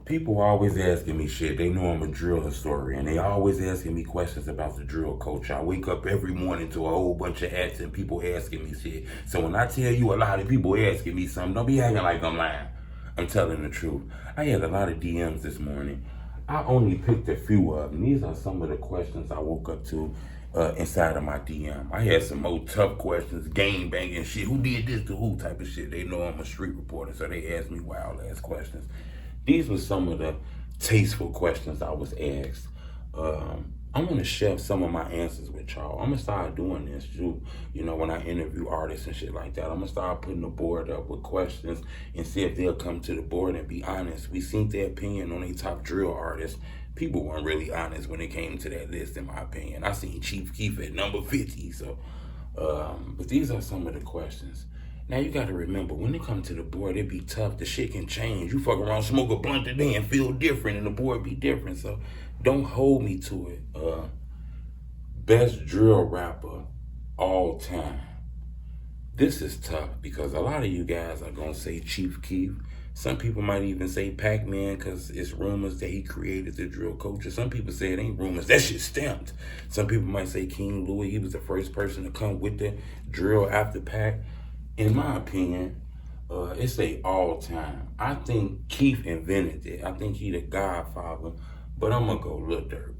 People always asking me shit. They know I'm a drill historian. They always asking me questions about the drill culture. I wake up every morning to a whole bunch of ads and people asking me shit. So when I tell you a lot of people asking me something, don't be acting like I'm lying. I'm telling the truth. I had a lot of DMs this morning. I only picked a few of them. These are some of the questions I woke up to inside of my DM. I had some more tough questions, game banging shit. Who did this to who type of shit. They know I'm a street reporter, so they ask me wild ass questions. These were some of the tasteful questions I was asked. I'm gonna share some of my answers with y'all. I'm gonna start doing this too. You know, when I interview artists and shit like that, I'm gonna start putting the board up with questions and see if they'll come to the board and be honest. We seen their opinion on a top drill artists. People weren't really honest when it came to that list, in my opinion. I seen Chiefkeef at number 50, so, but these are some of the questions. Now you gotta remember, when it comes to the board, it be tough. The shit can change. You fuck around, smoke a blunt today and feel different, and the board be different. So don't hold me to it. Best drill rapper all time. This is tough because a lot of you guys are gonna say Chiefkeef. Some people might even say Pac-Man because it's rumors that he created the drill culture. Some people say it ain't rumors. That shit stamped. Some people might say King Louis. He was the first person to come with the drill after Pac. In my opinion, it's a all time. I think Keef invented it. I think he the godfather, but I'm gonna go LilDurk.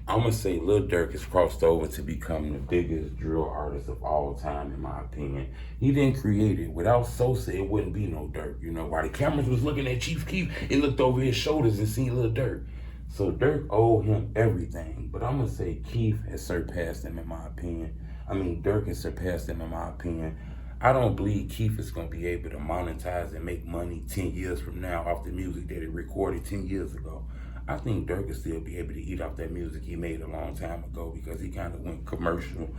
I'm gonna say LilDurk has crossed over to become the biggest drill artist of all time, in my opinion. He didn't create it. Without Sosa, it wouldn't be no Durk. You know, while the cameras was looking at Chiefkeef, it looked over his shoulders and seen LilDurk. So Durk owed him everything, but I'm gonna say Keef has surpassed him, in my opinion. I mean, Durk has surpassed him, in my opinion. I don't believe Keef is gonna be able to monetize and make money 10 years from now off the music that he recorded 10 years ago. I think Durk will still be able to eat off that music he made a long time ago because he kind of went commercial,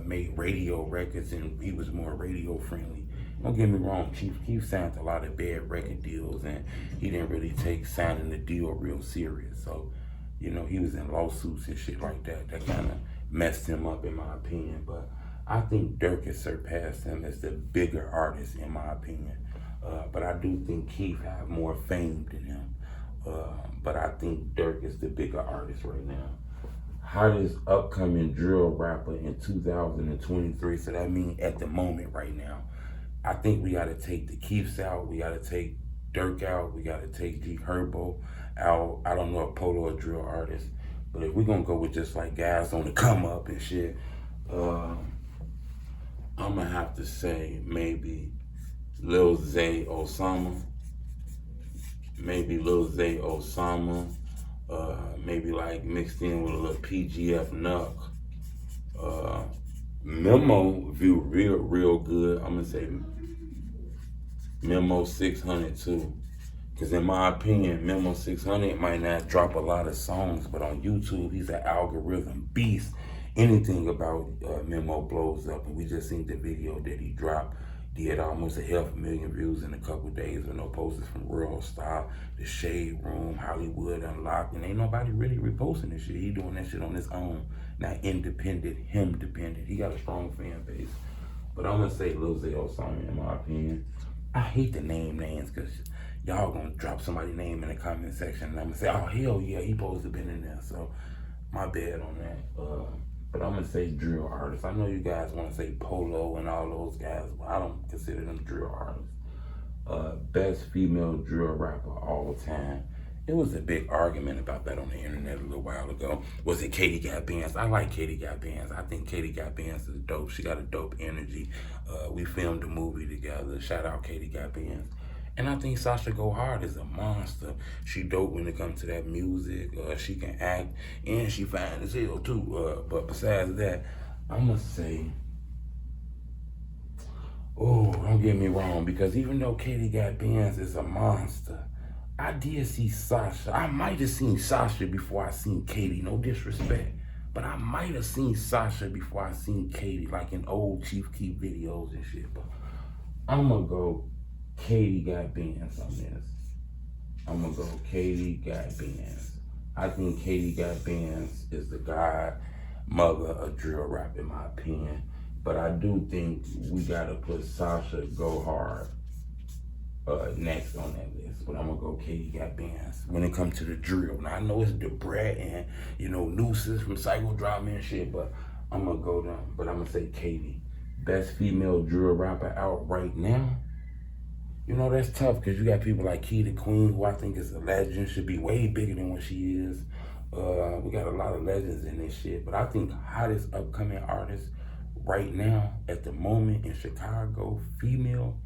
made radio records, and he was more radio friendly. Don't get me wrong, Chiefkeef signed a lot of bad record deals, and he didn't really take signing the deal real serious. So, you know, he was in lawsuits and shit like that. That kind of messed him up, in my opinion. But I think Durk has surpassed him as the bigger artist, in my opinion. But I do think Keef have more fame than him. But I think Durk is the bigger artist right now. Hottest upcoming drill rapper in 2023. So that means at the moment right now. I think we gotta take the Keefs out. We gotta take Durk out. We gotta take G Herbo out. I don't know if Polo a drill artist, but if we're gonna go with just like guys on the come up and shit, I'm gonna have to say maybe Lil Zay Osama. Maybe Lil Zay Osama. Maybe like mixed in with a little PGF Nuck. Memo view real good. I'm gonna say Memo 600 too. Cause in my opinion, Memo 600 might not drop a lot of songs, but on YouTube, he's an algorithm beast. Anything about Memo blows up, and we just seen the video that he dropped. Did almost 500,000 views in a couple days with no posters from World Star, The Shade Room, Hollywood Unlocked, and ain't nobody really reposting this shit. He doing that shit on his own, not independent, him dependent. He got a strong fan base. But I'm gonna say Lil Zay Osama, in my opinion. I hate to name names because y'all gonna drop somebody's name in the comment section and I'm gonna say, oh hell yeah, he supposed to been in there. So my bad on that. But I'm gonna say drill artists. I know you guys wanna say Polo and all those guys, but I don't consider them drill artists. Best female drill rapper all time. It was a big argument about that on the internet a little while ago. Was it Katie Got Bands? I like Katie Got Bands. I think Katie Got Bands is dope. She got a dope energy. We filmed a movie together. Shout out Katie Got Bands. And I think Sasha Go Hard is a monster. She dope when it comes to that music. She can act, and she fine as hell too. But besides that, I'm gonna say, oh, don't get me wrong, because even though Katie Got Bands is a monster, I did see Sasha. I might have seen Sasha before I seen Katie, no disrespect. But I might have seen Sasha before I seen Katie, like in old Chiefkeef videos and shit. But I'm gonna go Katie Got Bands on this. I'm gonna go Katie Got Bands. I think Katie Got Bands is the godmother of drill rap, in my opinion. But I do think we gotta put Sasha Go Hard next on that list. But I'm gonna go Katie got bands. When it comes to the drill, now I know it's Debrat and Nooses from Psychodrama and shit, but I'm gonna go down. But I'm gonna say Katie, best female drill rapper out right now. That's tough because you got people like Key the Queen, who I think is a legend, should be way bigger than what she is. We got a lot of legends in this shit, but I think hottest upcoming artist right now at the moment in Chicago, female,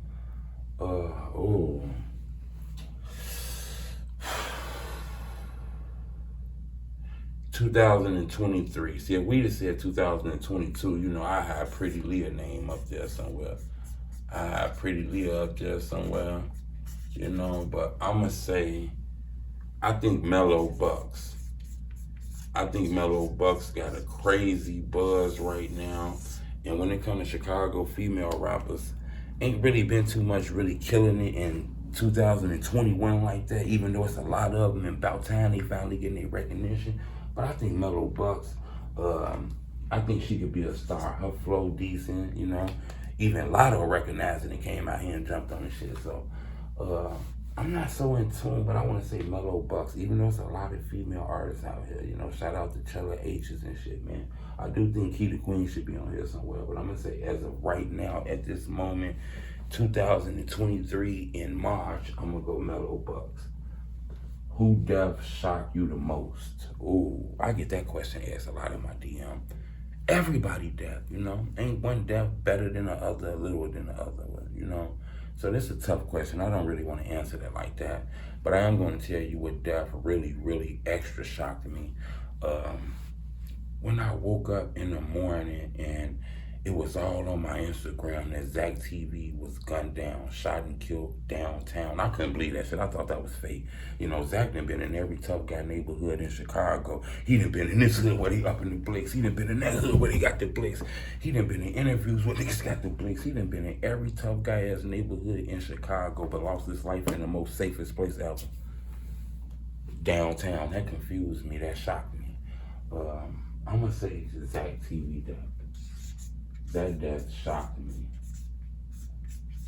2023. See, if we'd have said 2022, I had Pretty Leah name up there somewhere. But I'ma say, I think Mellow Bucks. Mellow Bucks got a crazy buzz right now. And when it comes to Chicago female rappers, ain't really been too much really killing it in 2021 like that, even though it's a lot of them, and about time they finally getting their recognition. But I think Mellow Bucks, I think she could be a star. Her flow decent, Even Lotto recognized it and came out here and jumped on the shit. So I'm not so in tune, but I want to say Mellow Bucks, even though there's a lot of female artists out here. Shout out to Chella H's and shit, man. I do think Key the Queen should be on here somewhere, but I'm going to say as of right now, at this moment, 2023 in March, I'm going to go Mellow Bucks. Who deaf shocked you the most? Ooh, I get that question asked a lot in my DM. Everybody deaf, Ain't one deaf better than the other, littler than the other, So this is a tough question. I don't really want to answer that like that. But I am going to tell you what deaf really, really extra shocked me. When I woke up in the morning and it was all on my Instagram that Zach TV was gunned down, shot and killed downtown. I couldn't believe that shit. I thought that was fake. Zach done been in every tough guy neighborhood in Chicago. He done been in this hood where they up in the place. He done been in that hood where they got the place. He done been in interviews where niggas got the place. He done been in every tough guy ass neighborhood in Chicago, but lost his life in the most safest place ever. Downtown. That confused me. That shocked me. I'm gonna say Zach TV death. That death shocked me.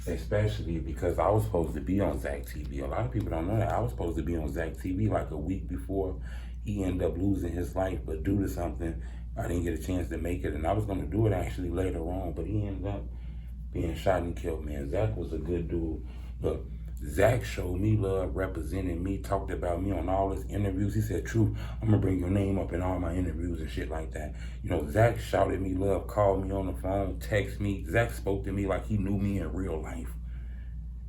Especially because I was supposed to be on Zach TV. A lot of people don't know that. I was supposed to be on Zach TV like a week before he ended up losing his life, but due to something, I didn't get a chance to make it. And I was gonna do it actually later on, but he ended up being shot and killed, man. Zach was a good dude. Look, Zach showed me love, represented me, talked about me on all his interviews. He said, "True, I'm gonna bring your name up in all my interviews and shit like that." Zach shouted me love, called me on the phone, text me. Zach spoke to me like he knew me in real life.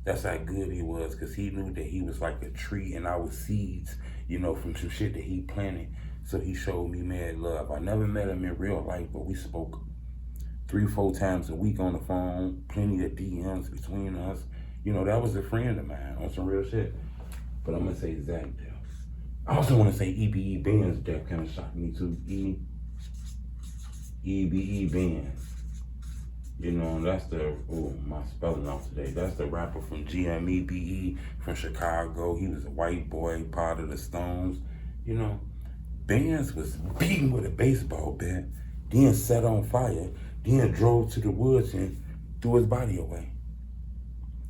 That's how good he was, because he knew that he was like a tree and I was seeds, from some shit that he planted. So he showed me mad love. I never met him in real life, but we spoke 3-4 times a week on the phone, plenty of DMs between us. That was a friend of mine on some real shit. But I'm gonna say Zach death. I also want to say EBE Benz death kind of shocked me too. EBE Benz. That's my spelling off today. That's the rapper from GMEBE from Chicago. He was a white boy, part of the Stones. Benz was beaten with a baseball bat, then set on fire, then drove to the woods and threw his body away.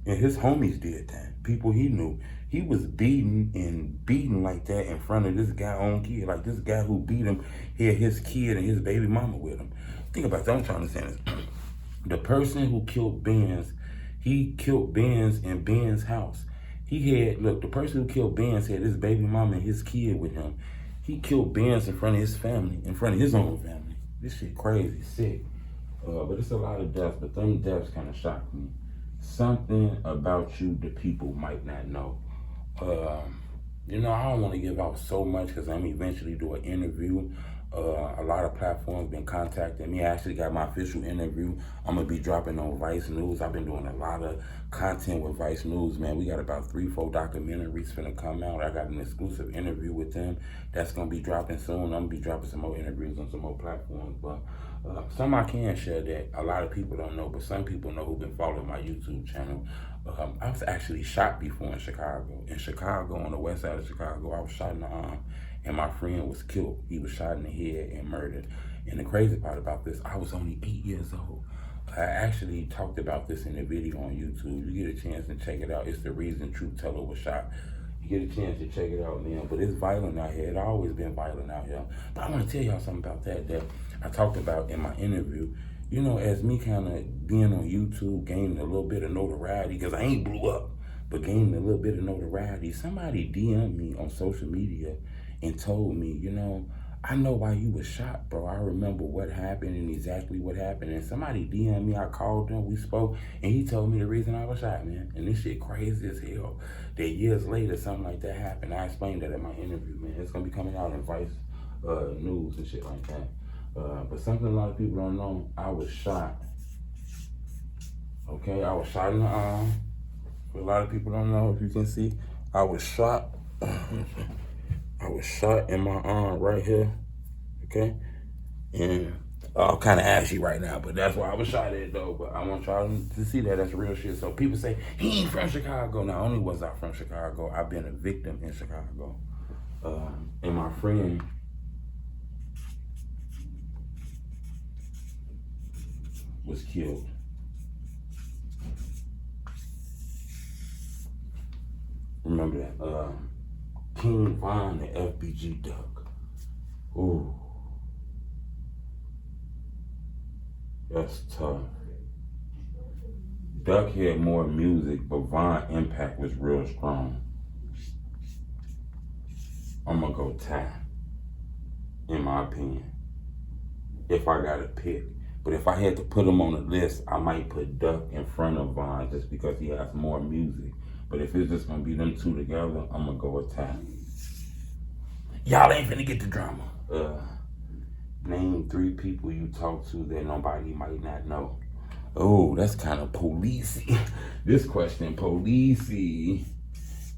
And his homies did that. People he knew. He was beaten like that in front of this guy's own kid. Like this guy who beat him had his kid and his baby mama with him. Think about that. I'm trying to say this. The person who killed Benz, he killed Benz in Ben's house. The person who killed Benz had his baby mama and his kid with him. He killed Benz in front of his family, in front of his own family. This shit crazy, sick. But it's a lot of deaths, but them deaths kind of shocked me. Something about you the people might not know. I don't want to give out so much because I'm eventually do an interview. A lot of platforms been contacting me. I actually got my official interview. I'm going to be dropping on Vice News. I've been doing a lot of content with Vice News, man. We got about 3-4 documentaries finna come out. I got an exclusive interview with them. That's going to be dropping soon. I'm going to be dropping some more interviews on some more platforms. But some I can share that a lot of people don't know, but some people know who've been following my YouTube channel. I was actually shot before in Chicago. In Chicago, on the west side of Chicago, I was shot in the arm, and my friend was killed. He was shot in the head and murdered. And the crazy part about this, I was only 8 years old. I actually talked about this in a video on YouTube. You get a chance to check it out. It's the reason Truth Teller was shot. You get a chance to check it out, man. But it's violent out here. It's always been violent out here. But I want to tell y'all something about that I talked about in my interview. You know, as me kind of being on YouTube, gaining a little bit of notoriety, because I ain't blew up, but gaining a little bit of notoriety, somebody DM'd me on social media and told me, you know, I know why you was shot, bro. I remember what happened and exactly what happened. And somebody DM'd me, I called him, we spoke, and he told me the reason I was shot, man. And this shit crazy as hell. That years later, something like that happened. I explained that in my interview, man. It's gonna be coming out in Vice News and shit like that. But something a lot of people don't know, I was shot. Okay, I was shot in the arm. A lot of people don't know, if you can see, I was shot. I was shot in my arm right here, okay? And I'll kind of ashy right now, but that's why I was shot at, though. But I want y'all to see that that's real shit. So people say, he ain't from Chicago. Not only was I from Chicago, I've been a victim in Chicago. And my friend was killed. Remember that? King Vaughn, the FBG Duck. Ooh. That's tough. Duck had more music, but Vaughn impact was real strong. I'm gonna go Ty, in my opinion. If I gotta pick. But if I had to put him on a list, I might put Duck in front of Vaughn just because he has more music. But if it's just gonna be them two together, I'm gonna go with Ty. Y'all ain't finna get the drama. Name 3 people you talk to that nobody might not know. Oh, that's kind of policey. This question, policey.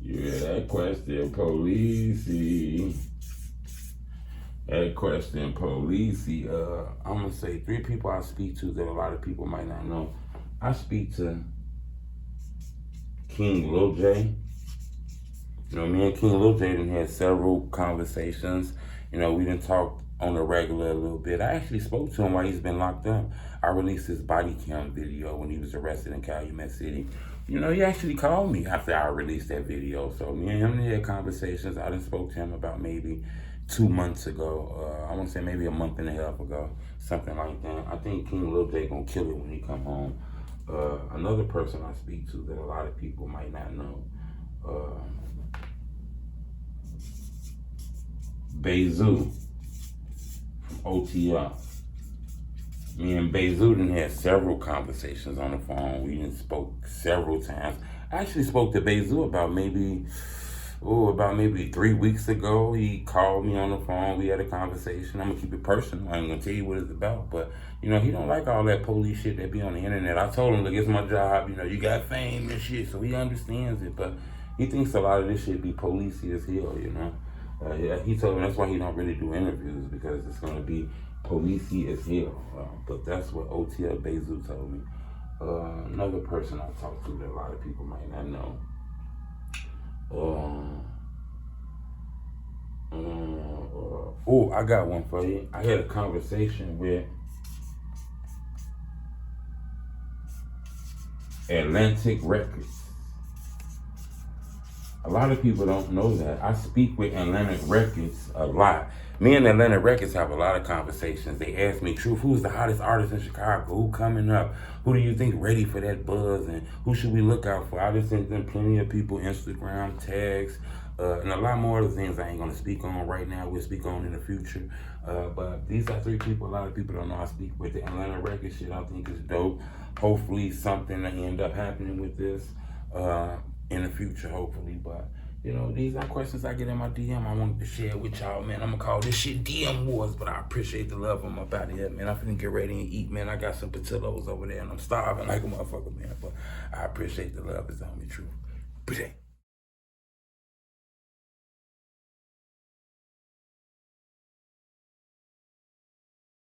Yeah, that question, policey. That question, policey. I'm gonna say 3 people I speak to that a lot of people might not know. I speak to King Lil J. You know, me and King Lil J done had several conversations. You know, we done talked on the regular a little bit. I actually spoke to him while he's been locked up. I released his body cam video when he was arrested in Calumet City. You know, he actually called me after I released that video. So me and him had conversations. I done spoke to him about maybe 2 months ago. I want to say maybe a month and a half ago, something like that. I think King Lil J gonna kill it when he come home. Another person I speak to that a lot of people might not know, Bezu from OTR. Me and Bezu done had several conversations on the phone. We done spoke several times. I actually spoke to Bezu about maybe 3 weeks ago. He called me on the phone. We had a conversation. I'm gonna keep it personal. I ain't gonna tell you what it's about, but you know, he don't like all that police shit that be on the internet. I told him, look, it's my job. You know, you got fame and shit, so he understands it, but he thinks a lot of this shit be policey as hell, you know. He told me that's why he don't really do interviews, because it's gonna be policey as hell. But that's what OTL Bezu told me. Another person I talked to that a lot of people might not know. Oh, I got one for you. I had a conversation with Atlantic Records. A lot of people don't know that. I speak with Atlantic Records a lot. Me and Atlantic Records have a lot of conversations. They ask me, Truth, who's the hottest artist in Chicago? Who coming up? Who do you think ready for that buzz? And who should we look out for? I just sent them plenty of people Instagram tags, and a lot more other things I ain't gonna speak on right now. We'll speak on in the future. But these are 3 people a lot of people don't know I speak with. The Atlanta Records shit I think is dope. Hopefully something will end up happening with this in the future, hopefully. But you know, these are questions I get in my DM. I wanted to share with y'all, man. I'm gonna call this shit DM Wars, but I appreciate the love. I'm up out of here, man. I'm finna get ready and eat, man. I got some potatoes over there and I'm starving like a motherfucker, man. But I appreciate the love. It's on me, Truth. Appreciate it.